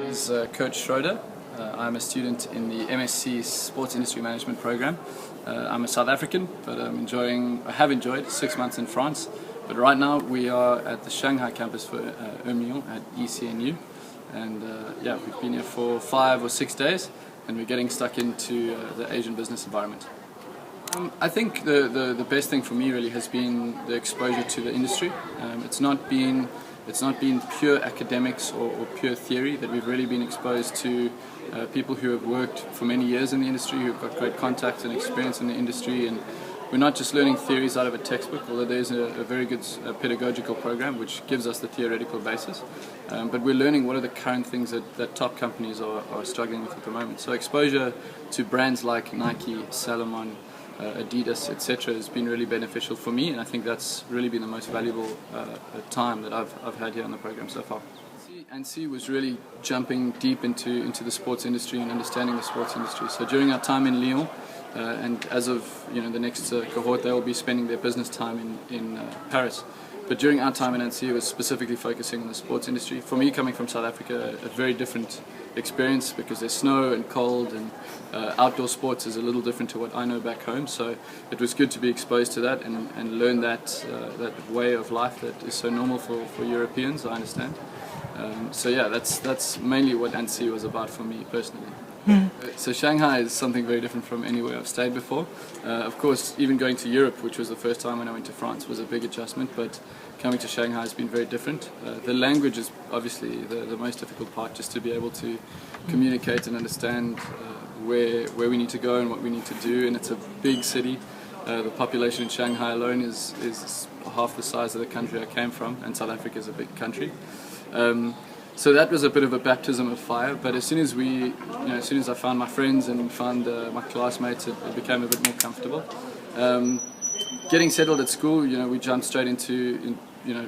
Is Coach Schroeder. I'm a student in the MSc Sports Industry Management program. I'm a South African, but I have enjoyed 6 months in France. But right now we are at the Shanghai campus for EMLYON at ECNU, and yeah, we've been here for 5 or 6 days, and we're getting stuck into the Asian business environment. I think the best thing for me really has been the exposure to the industry. It's not been pure academics or pure theory, that we've really been exposed to people who have worked for many years in the industry, who've got great contacts and experience in the industry, and we're not just learning theories out of a textbook, although there's a very good pedagogical program which gives us the theoretical basis, but we're learning what are the current things that top companies are struggling with at the moment. So exposure to brands like Nike, Salomon, Adidas, etc. has been really beneficial for me, and I think that's really been the most valuable time that I've had here on the program so far. ANSI was really jumping deep into the sports industry and understanding the sports industry. So during our time in Lyon, and as of the next cohort, they will be spending their business time in Paris. But during our time in ANSI, it was specifically focusing on the sports industry. For me, coming from South Africa, a very different experience, because there's snow and cold, and outdoor sports is a little different to what I know back home. So it was good to be exposed to that and learn that way of life that is so normal for Europeans, I understand. So yeah, that's mainly what ANSI was about for me personally. So Shanghai is something very different from anywhere I've stayed before. Of course, even going to Europe, which was the first time when I went to France, was a big adjustment, but coming to Shanghai has been very different. The language is obviously the most difficult part, just to be able to communicate and understand where we need to go and what we need to do, and it's a big city. The population in Shanghai alone is half the size of the country I came from, and South Africa is a big country. So that was a bit of a baptism of fire, but as soon as I found my friends and found my classmates, it became a bit more comfortable. Getting settled at school, we jumped straight into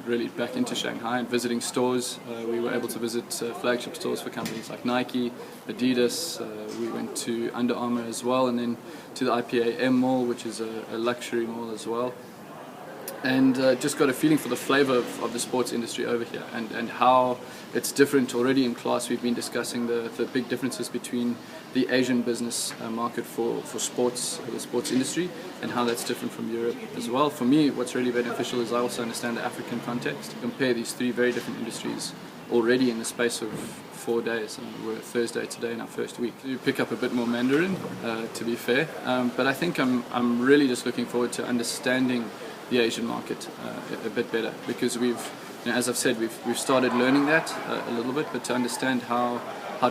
really back into Shanghai and visiting stores. We were able to visit flagship stores for companies like Nike, Adidas. We went to Under Armour as well, and then to the IPAM mall, which is a luxury mall as well. And just got a feeling for the flavor of the sports industry over here, and how it's different. Already in class we've been discussing the big differences between the Asian business market for sports, the sports industry, and how that's different from Europe as well. For me, what's really beneficial is I also understand the African context. Compare these three very different industries already in the space of 4 days, and we're Thursday today in our first week. You pick up a bit more Mandarin, to be fair, but I think I'm really just looking forward to understanding the Asian market a bit better, because as I've said, we've started learning that a little bit, but to understand how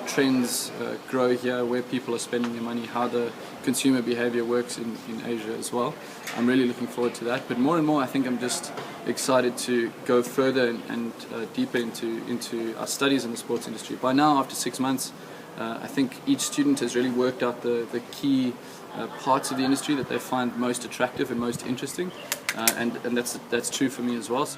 trends grow here, where people are spending their money, how the consumer behavior works in Asia as well. I'm really looking forward to that, but more and more I think I'm just excited to go further and deeper into our studies in the sports industry. By now, after 6 months, I think each student has really worked out the key parts of the industry that they find most attractive and most interesting, and that's true for me as well.